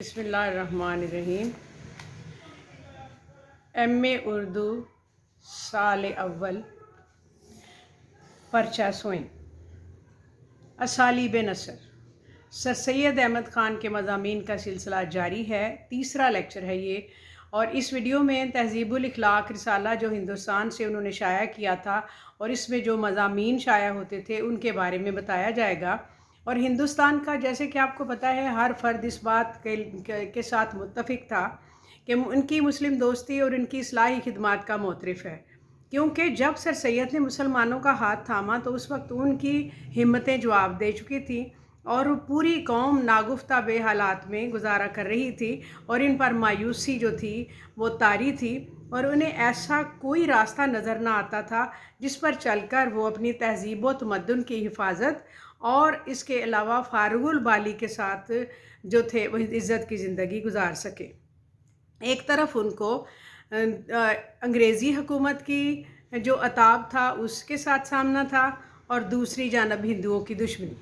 بسم اللہ الرحمن الرحیم۔ M.A اردو سال اول پرچہ سوئیں اسالیب نثر سر سید احمد خان کے مضامین کا سلسلہ جاری ہے۔ تیسرا لیکچر ہے یہ، اور اس ویڈیو میں تہذیب الاخلاق رسالہ جو ہندوستان سے انہوں نے شائع کیا تھا اور اس میں جو مضامین شائع ہوتے تھے ان کے بارے میں بتایا جائے گا۔ اور ہندوستان کا جیسے کہ آپ کو پتہ ہے ہر فرد اس بات کے ساتھ متفق تھا کہ ان کی مسلم دوستی اور ان کی اصلاحی خدمات کا معترف ہے، کیونکہ جب سر سید نے مسلمانوں کا ہاتھ تھاما تو اس وقت ان کی ہمتیں جواب دے چکی تھیں اور پوری قوم ناگفتہ بے حالات میں گزارا کر رہی تھی، اور ان پر مایوسی جو تھی وہ طاری تھی، اور انہیں ایسا کوئی راستہ نظر نہ آتا تھا جس پر چل کر وہ اپنی تہذیب و تمدن کی حفاظت اور اس کے علاوہ فارغ البالی کے ساتھ جو تھے وہ عزت کی زندگی گزار سکے۔ ایک طرف ان کو انگریزی حکومت کی جو عتاب تھا اس کے ساتھ سامنا تھا، اور دوسری جانب ہندوؤں کی دشمنی،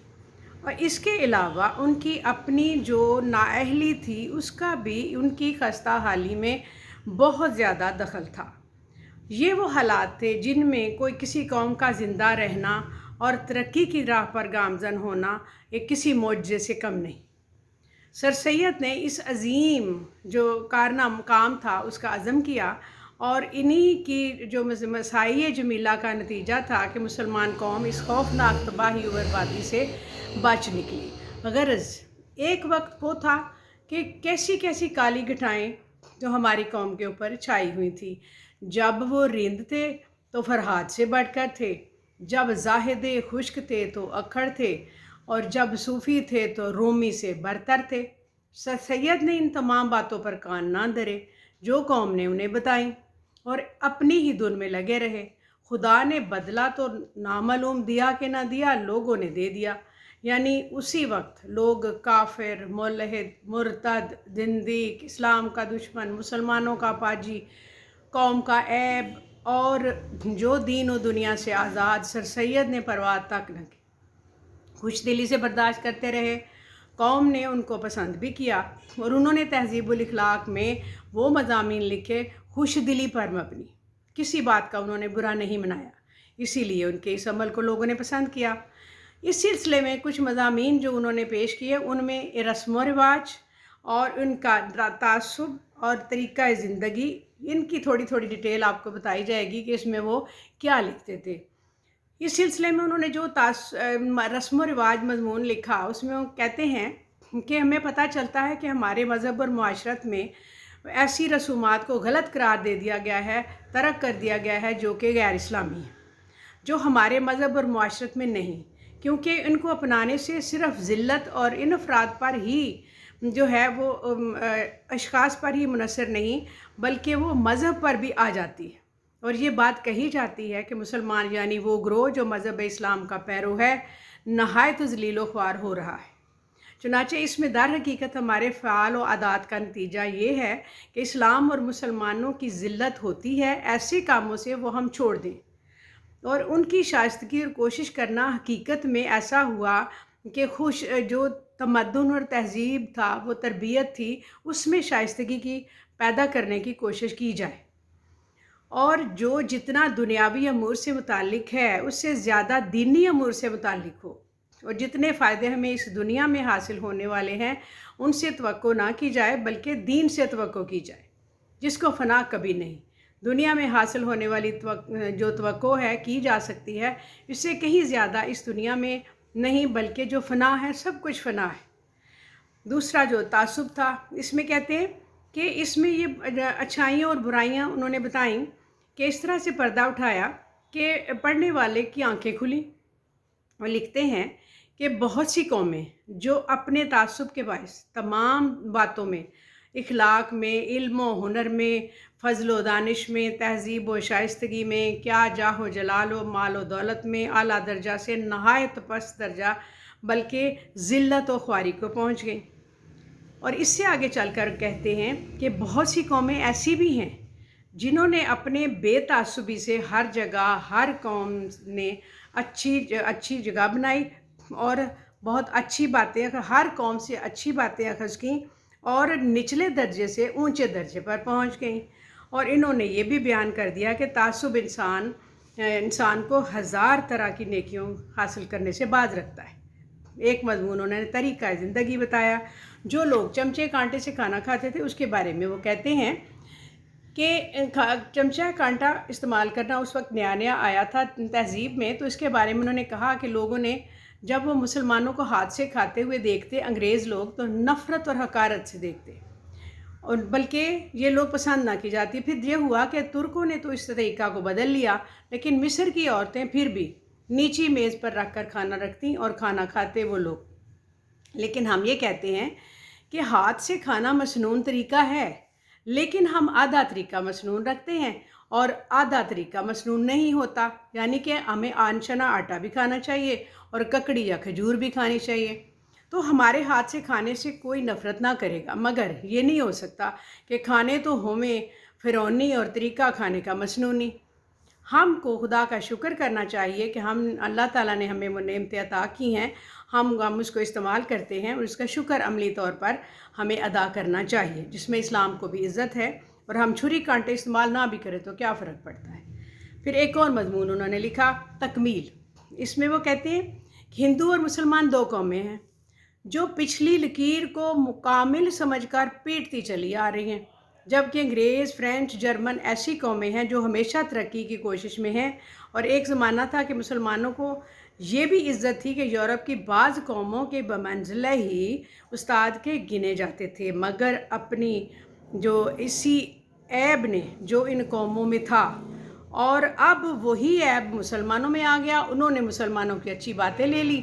اور اس کے علاوہ ان کی اپنی جو نااہلی تھی اس کا بھی ان کی خستہ حالی میں بہت زیادہ دخل تھا۔ یہ وہ حالات تھے جن میں کوئی کسی قوم کا زندہ رہنا اور ترقی کی راہ پر گامزن ہونا ایک کسی معجزے سے کم نہیں۔ سر سید نے اس عظیم جو کام تھا اس کا عزم کیا، اور انہی کی جو مساعی جمیلہ کا نتیجہ تھا کہ مسلمان قوم اس خوفناک تباہی و بربادی سے بچ نکلی۔ غرض ایک وقت وہ تھا کہ کیسی کیسی کالی گٹھائیں جو ہماری قوم کے اوپر چھائی ہوئی تھی۔ جب وہ رند تھے تو فرہاد سے بڑھ کر تھے، جب زاہد خشک تھے تو اکھڑ تھے، اور جب صوفی تھے تو رومی سے برتر تھے۔ سر سید نے ان تمام باتوں پر کان نہ دھرے جو قوم نے انہیں بتائیں، اور اپنی ہی دھن میں لگے رہے۔ خدا نے بدلہ تو نامعلوم دیا کہ نہ دیا، لوگوں نے دے دیا۔ یعنی اسی وقت لوگ کافر، ملحد، مرتد، زندیق، اسلام کا دشمن، مسلمانوں کا پاجی، قوم کا عیب، اور جو دین و دنیا سے آزاد، سر سید نے پرواہ تک نہ کی، خوش دلی سے برداشت کرتے رہے۔ قوم نے ان کو پسند بھی کیا، اور انہوں نے تہذیب الاخلاق میں وہ مضامین لکھے خوش دلی پر مبنی، کسی بات کا انہوں نے برا نہیں منایا، اسی لیے ان کے اس عمل کو لوگوں نے پسند کیا۔ اس سلسلے میں کچھ مضامین جو انہوں نے پیش کیے ان میں رسم و رواج اور ان کا تعصب اور طریقہ زندگی، ان کی تھوڑی تھوڑی ڈیٹیل آپ کو بتائی جائے گی کہ اس میں وہ کیا لکھتے تھے۔ اس سلسلے میں انہوں نے جو رسم و رواج مضمون لکھا اس میں وہ کہتے ہیں کہ ہمیں پتہ چلتا ہے کہ ہمارے مذہب اور معاشرت میں ایسی رسومات کو غلط قرار دے دیا گیا ہے، ترک کر دیا گیا ہے جو کہ غیر اسلامی ہیں، جو ہمارے مذہب اور معاشرت میں نہیں، کیونکہ ان کو اپنانے سے صرف ذلت اور ان افراد پر ہی جو ہے وہ اشخاص پر ہی منحصر نہیں بلکہ وہ مذہب پر بھی آ جاتی ہے، اور یہ بات کہی جاتی ہے کہ مسلمان یعنی وہ گروہ جو مذہب اسلام کا پیرو ہے نہایت ذلیل و خوار ہو رہا ہے۔ چنانچہ اس میں در حقیقت ہمارے فعال و عادات کا نتیجہ یہ ہے کہ اسلام اور مسلمانوں کی ذلت ہوتی ہے، ایسے کاموں سے وہ ہم چھوڑ دیں، اور ان کی شائستگی اور کوشش کرنا حقیقت میں ایسا ہوا کہ جو تمدن اور تہذیب تھا، وہ تربیت تھی، اس میں شائستگی کی پیدا کرنے کی کوشش کی جائے، اور جو جتنا دنیاوی امور سے متعلق ہے اس سے زیادہ دینی امور سے متعلق ہو، اور جتنے فائدے ہمیں اس دنیا میں حاصل ہونے والے ہیں ان سے توقع نہ کی جائے بلکہ دین سے توقع کی جائے، جس کو فنا کبھی نہیں۔ دنیا میں حاصل ہونے والی جو توقع ہے کی جا سکتی ہے، اس سے کہیں زیادہ اس دنیا میں نہیں، بلکہ جو فنا ہے سب کچھ فنا ہے۔ دوسرا جو تعصب تھا اس میں کہتے ہیں کہ اس میں یہ اچھائیاں اور برائیاں انہوں نے بتائیں کہ اس طرح سے پردہ اٹھایا کہ پڑھنے والے کی آنکھیں کھلیں۔ وہ لکھتے ہیں کہ بہت سی قومیں جو اپنے تعصب کے باعث تمام باتوں میں، اخلاق میں، علم و ہنر میں، فضل و دانش میں، تہذیب و شائستگی میں، کیا جاہ و جلال و مال و دولت میں اعلیٰ درجہ سے نہایت پست درجہ بلکہ ذلت و خواری کو پہنچ گئیں، اور اس سے آگے چل کر کہتے ہیں کہ بہت سی قومیں ایسی بھی ہیں جنہوں نے اپنے بے تعصبی سے ہر جگہ ہر قوم نے اچھی جگہ بنائی اور بہت اچھی باتیں ہر قوم سے اچھی باتیں اخذ کیں، اور نچلے درجے سے اونچے درجے پر پہنچ گئیں۔ اور انہوں نے یہ بھی بیان کر دیا کہ تعصب انسان کو ہزار طرح کی نیکیوں حاصل کرنے سے باز رکھتا ہے۔ ایک مضمون انہوں نے طریقہ زندگی بتایا۔ جو لوگ چمچے کانٹے سے کھانا کھاتے تھے اس کے بارے میں وہ کہتے ہیں کہ چمچہ کانٹا استعمال کرنا اس وقت نیا نیا آیا تھا تہذیب میں، تو اس کے بارے میں انہوں نے کہا کہ لوگوں نے جب وہ مسلمانوں کو ہاتھ سے کھاتے ہوئے دیکھتے انگریز لوگ تو نفرت اور حقارت سے دیکھتے، اور بلکہ یہ لوگ پسند نہ کی جاتی۔ پھر یہ ہوا کہ ترکوں نے تو اس طریقہ کو بدل لیا، لیکن مصر کی عورتیں پھر بھی نیچی میز پر رکھ کر کھانا رکھتی اور کھانا کھاتے وہ لوگ۔ لیکن ہم یہ کہتے ہیں کہ ہاتھ سے کھانا مسنون طریقہ ہے، لیکن ہم آدھا طریقہ مسنون رکھتے ہیں اور آدھا طریقہ مسنون نہیں ہوتا، یعنی کہ ہمیں آنچنا آٹا بھی کھانا چاہیے اور ککڑی یا کھجور بھی کھانی چاہیے۔ تو ہمارے ہاتھ سے کھانے سے کوئی نفرت نہ کرے گا، مگر یہ نہیں ہو سکتا کہ کھانے تو ہمیں فرعونی اور طریقہ کھانے کا مسنونی۔ ہم کو خدا کا شکر کرنا چاہیے کہ اللہ تعالیٰ نے ہمیں وہ نعمتیں عطا کی ہیں، ہم اس کو استعمال کرتے ہیں، اور اس کا شکر عملی طور پر ہمیں ادا کرنا چاہیے، جس میں اسلام کو بھی عزت ہے۔ اور ہم چھری کانٹے استعمال نہ بھی کریں تو کیا فرق پڑتا ہے۔ پھر ایک اور مضمون انہوں نے لکھا تکمیل۔ اس میں وہ کہتے ہیں کہ ہندو اور مسلمان دو قومیں ہیں جو پچھلی لکیر کو مکمل سمجھ کر پیٹتی چلی آ رہی ہیں، جبکہ انگریز، فرینچ، جرمن ایسی قومیں ہیں جو ہمیشہ ترقی کی کوشش میں ہیں۔ اور ایک زمانہ تھا کہ مسلمانوں کو یہ بھی عزت تھی کہ یورپ کی بعض قوموں کے بمنزلہ ہی استاد کے گنے جاتے تھے، مگر اپنی جو اسی عیب نے جو ان قوموں میں تھا، اور اب وہی عیب مسلمانوں میں آ گیا۔ انہوں نے مسلمانوں کی اچھی باتیں لے لی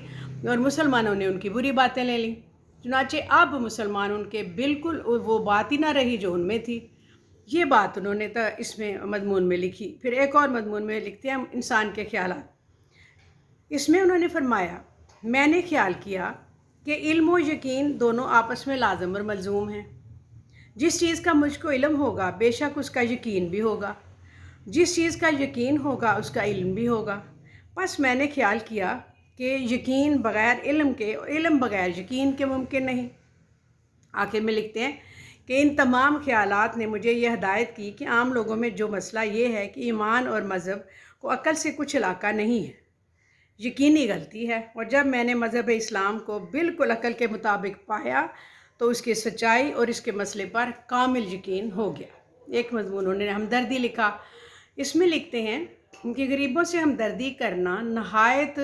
اور مسلمانوں نے ان کی بری باتیں لے لیں، چنانچہ اب مسلمان ان کے بالکل وہ بات ہی نہ رہی جو ان میں تھی۔ یہ بات انہوں نے اس میں مضمون میں لکھی۔ پھر ایک اور مضمون میں لکھتے ہیں انسان کے خیالات۔ اس میں انہوں نے فرمایا، میں نے خیال کیا کہ علم و یقین دونوں آپس میں لازم اور ملزوم ہیں۔ جس چیز کا مجھ کو علم ہوگا بے شک اس کا یقین بھی ہوگا، جس چیز کا یقین ہوگا اس کا علم بھی ہوگا۔ بس میں نے خیال کیا کہ یقین بغیر علم کے اور علم بغیر یقین کے ممکن نہیں۔ آخر میں لکھتے ہیں کہ ان تمام خیالات نے مجھے یہ ہدایت کی کہ عام لوگوں میں جو مسئلہ یہ ہے کہ ایمان اور مذہب کو عقل سے کچھ علاقہ نہیں ہے، یقینی غلطی ہے، اور جب میں نے مذہب اسلام کو بالکل عقل کے مطابق پایا تو اس کی سچائی اور اس کے مسئلے پر کامل یقین ہو گیا۔ ایک مضمون انہوں نے ہمدردی لکھا۔ اس میں لکھتے ہیں کہ غریبوں سے ہمدردی کرنا نہایت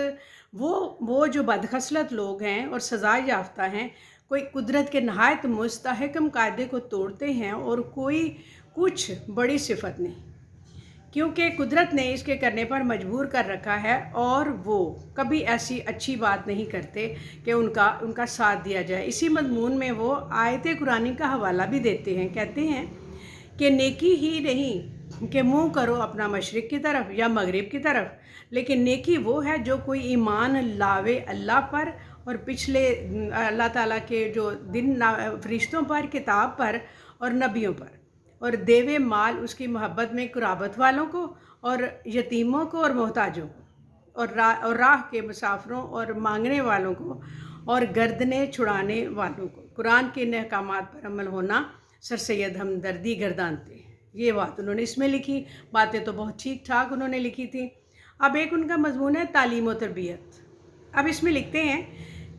وہ جو بدخصلت لوگ ہیں اور سزا یافتہ ہیں، کوئی قدرت کے نہایت مستحکم قاعدے کو توڑتے ہیں، اور کوئی کچھ بڑی صفت نہیں، کیونکہ قدرت نے اس کے کرنے پر مجبور کر رکھا ہے، اور وہ کبھی ایسی اچھی بات نہیں کرتے کہ ان کا ساتھ دیا جائے۔ اسی مضمون میں وہ آیت قرآنی کا حوالہ بھی دیتے ہیں، کہتے ہیں کہ نیکی ہی نہیں کہ منہ کرو اپنا مشرق کی طرف یا مغرب کی طرف، لیکن نیکی وہ ہے جو کوئی ایمان لاوے اللہ پر اور پچھلے اللہ تعالیٰ کے جو دن فرشتوں پر، کتاب پر اور نبیوں پر، اور دیوے مال اس کی محبت میں قرابت والوں کو اور یتیموں کو اور محتاجوں کو اور راہ کے مسافروں اور مانگنے والوں کو اور گردنیں چھڑانے والوں کو۔ قرآن کے ان احکامات پر عمل ہونا سر سید ہمدردی گردانتے ہیں۔ یہ بات انہوں نے اس میں لکھی۔ باتیں تو بہت ٹھیک ٹھاک انہوں نے لکھی تھی۔ اب ایک ان کا مضمون ہے تعلیم و تربیت۔ اب اس میں لکھتے ہیں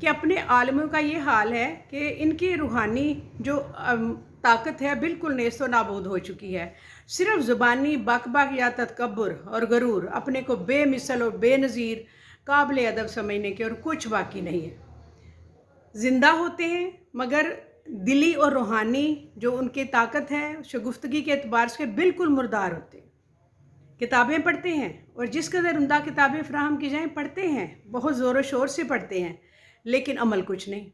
کہ اپنے عالموں کا یہ حال ہے کہ ان کی روحانی جو طاقت ہے بالکل نیست و نابود ہو چکی ہے، صرف زبانی بک بک یا تکبر اور غرور اپنے کو بے مثل اور بے نظیر قابل ادب سمجھنے کے اور کچھ باقی نہیں ہے۔ زندہ ہوتے ہیں مگر دلی اور روحانی جو ان کی طاقت ہے شگفتگی کے اعتبار سے بالکل مردار ہوتے ہیں۔ کتابیں پڑھتے ہیں اور جس قدر عمدہ کتابیں فراہم کی جائیں پڑھتے ہیں، بہت زور و شور سے پڑھتے ہیں، لیکن عمل کچھ نہیں،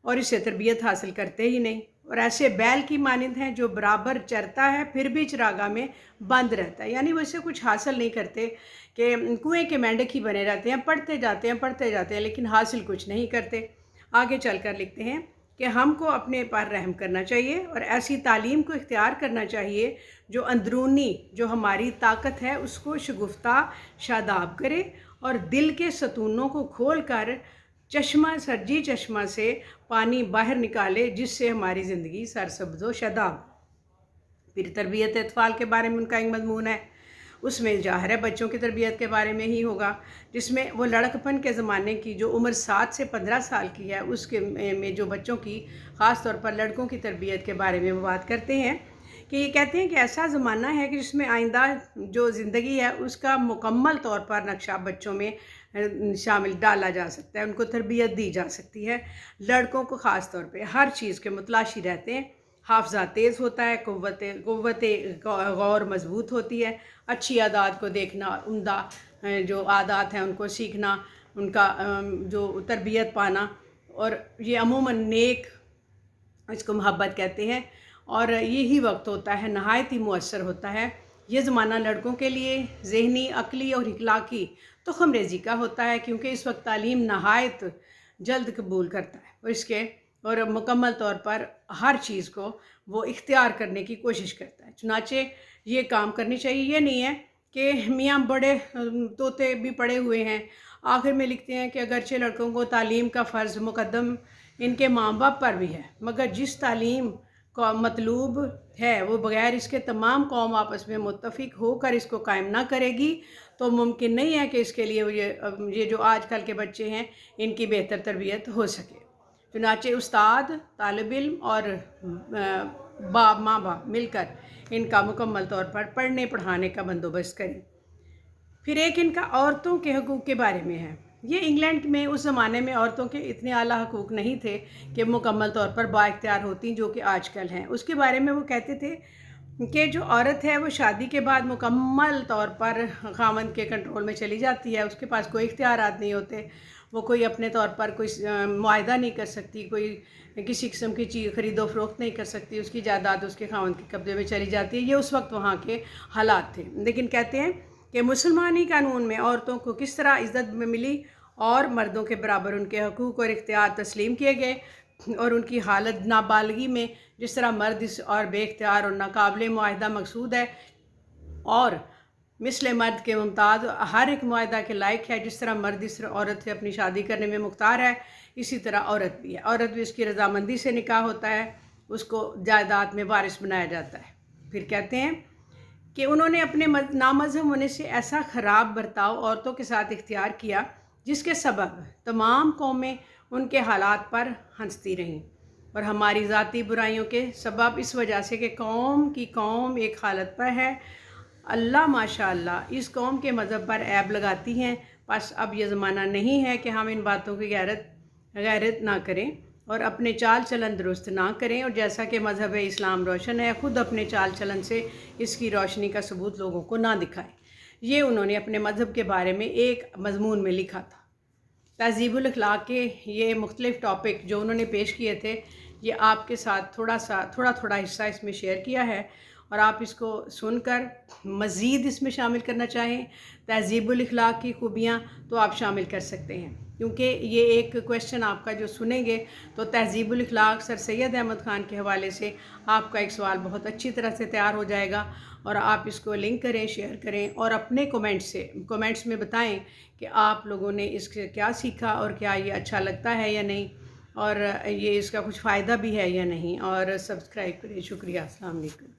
اور اس سے تربیت حاصل کرتے ہی نہیں، اور ایسے بیل کی مانند ہیں جو برابر چرتا ہے پھر بھی چراگاہ میں بند رہتا ہے، یعنی وہ اس سے کچھ حاصل نہیں کرتے، کہ کنویں کے مینڈک ہی بنے رہتے ہیں، پڑھتے جاتے ہیں لیکن حاصل کچھ نہیں کرتے۔ آگے چل کر لکھتے ہیں کہ ہم کو اپنے پر رحم کرنا چاہیے اور ایسی تعلیم کو اختیار کرنا چاہیے جو اندرونی جو ہماری طاقت ہے اس کو شگفتہ شاداب کرے اور دل کے ستونوں کو کھول کر چشمہ سرجی چشمہ سے پانی باہر نکالے جس سے ہماری زندگی سرسبز و شاداب۔ پھر تربیت اطفال کے بارے میں ان کا ایک مضمون ہے، اس میں ظاہر ہے بچوں کی تربیت کے بارے میں ہی ہوگا، جس میں وہ لڑکپن کے زمانے کی جو عمر 7 سے 15 سال کی ہے اس کے میں جو بچوں کی خاص طور پر لڑکوں کی تربیت کے بارے میں وہ بات کرتے ہیں کہ یہ کہتے ہیں کہ ایسا زمانہ ہے کہ جس میں آئندہ جو زندگی ہے اس کا مکمل طور پر نقشہ بچوں میں شامل ڈالا جا سکتا ہے، ان کو تربیت دی جا سکتی ہے۔ لڑکوں کو خاص طور پہ ہر چیز کے متلاشی رہتے ہیں، حافظہ تیز ہوتا ہے، قوت غور مضبوط ہوتی ہے، اچھی عادات کو دیکھنا، عمدہ جو عادات ہیں ان کو سیکھنا، ان کا جو تربیت پانا، اور یہ عموماً نیک، اس کو محبت کہتے ہیں، اور یہی وقت ہوتا ہے نہایت ہی مؤثر ہوتا ہے۔ یہ زمانہ لڑکوں کے لیے ذہنی، عقلی اور اخلاقی تخم ریزی کا ہوتا ہے، کیونکہ اس وقت تعلیم نہایت جلد قبول کرتا ہے اور مکمل طور پر ہر چیز کو وہ اختیار کرنے کی کوشش کرتا ہے۔ چنانچہ یہ کام کرنی چاہیے، یہ نہیں ہے کہ میاں بڑے طوطے بھی پڑے ہوئے ہیں۔ آخر میں لکھتے ہیں کہ اگرچہ لڑکوں کو تعلیم کا فرض مقدم ان کے ماں باپ پر بھی ہے، مگر جس تعلیم کو مطلوب ہے وہ بغیر اس کے تمام قوم آپس میں متفق ہو کر اس کو قائم نہ کرے گی تو ممکن نہیں ہے کہ اس کے لیے یہ جو آج کل کے بچے ہیں ان کی بہتر تربیت ہو سکے۔ چنانچہ استاد، طالب علم اور ماں باپ مل کر ان کا مکمل طور پر پڑھنے پڑھانے کا بندوبست کریں۔ پھر ایک ان کا عورتوں کے حقوق کے بارے میں ہے۔ یہ انگلینڈ میں اس زمانے میں عورتوں کے اتنے اعلیٰ حقوق نہیں تھے کہ مکمل طور پر با اختیار ہوتی جو کہ آج کل ہیں۔ اس کے بارے میں وہ کہتے تھے کہ جو عورت ہے وہ شادی کے بعد مکمل طور پر خاوند کے کنٹرول میں چلی جاتی ہے، اس کے پاس کوئی اختیارات نہیں ہوتے، وہ کوئی اپنے طور پر کوئی معاہدہ نہیں کر سکتی، کوئی کسی قسم کی چیز خرید و فروخت نہیں کر سکتی، اس کی جائیداد اس کے خاوند کے قبضے میں چلی جاتی ہے۔ یہ اس وقت وہاں کے حالات تھے، لیکن کہتے ہیں کہ مسلمانی قانون میں عورتوں کو کس طرح عزت میں ملی اور مردوں کے برابر ان کے حقوق اور اختیار تسلیم کیے گئے، اور ان کی حالت نابالغی میں جس طرح مرد اس اور بے اختیار اور ناقابل معاہدہ مقصود ہے، اور مثل مرد کے ممتاز ہر ایک معاہدہ کے لائق ہے، جس طرح مرد اس عورت سے اپنی شادی کرنے میں مختار ہے، اسی طرح عورت بھی ہے۔ عورت بھی اس کی رضامندی سے نکاح ہوتا ہے، اس کو جائیداد میں وارث بنایا جاتا ہے۔ پھر کہتے ہیں کہ انہوں نے اپنے نامذہب ہونے سے ایسا خراب برتاؤ عورتوں کے ساتھ اختیار کیا جس کے سبب تمام قومیں ان کے حالات پر ہنستی رہیں، اور ہماری ذاتی برائیوں کے سبب اس وجہ سے کہ قوم کی قوم ایک حالت پر ہے، اللہ ماشاءاللہ اس قوم کے مذہب پر عیب لگاتی ہیں۔ بس اب یہ زمانہ نہیں ہے کہ ہم ان باتوں کی غیرت نہ کریں اور اپنے چال چلن درست نہ کریں، اور جیسا کہ مذہب اسلام روشن ہے، خود اپنے چال چلن سے اس کی روشنی کا ثبوت لوگوں کو نہ دکھائیں۔ یہ انہوں نے اپنے مذہب کے بارے میں ایک مضمون میں لکھا تھا۔ تہذیب الاخلاق کے یہ مختلف ٹاپک جو انہوں نے پیش کیے تھے، یہ آپ کے ساتھ تھوڑا حصہ اس میں شیئر کیا ہے، اور آپ اس کو سن کر مزید اس میں شامل کرنا چاہیں تہذیب الاخلاق کی خوبیاں تو آپ شامل کر سکتے ہیں، کیونکہ یہ ایک کویشچن آپ کا جو سنیں گے تو تہذیب الاخلاق سر سید احمد خان کے حوالے سے آپ کا ایک سوال بہت اچھی طرح سے تیار ہو جائے گا، اور آپ اس کو لنک کریں، شیئر کریں، اور اپنے کومنٹس میں بتائیں کہ آپ لوگوں نے اس سے کیا سیکھا اور کیا یہ اچھا لگتا ہے یا نہیں، اور یہ اس کا کچھ فائدہ بھی ہے یا نہیں، اور سبسکرائب کریں۔ شکریہ، السلام علیکم۔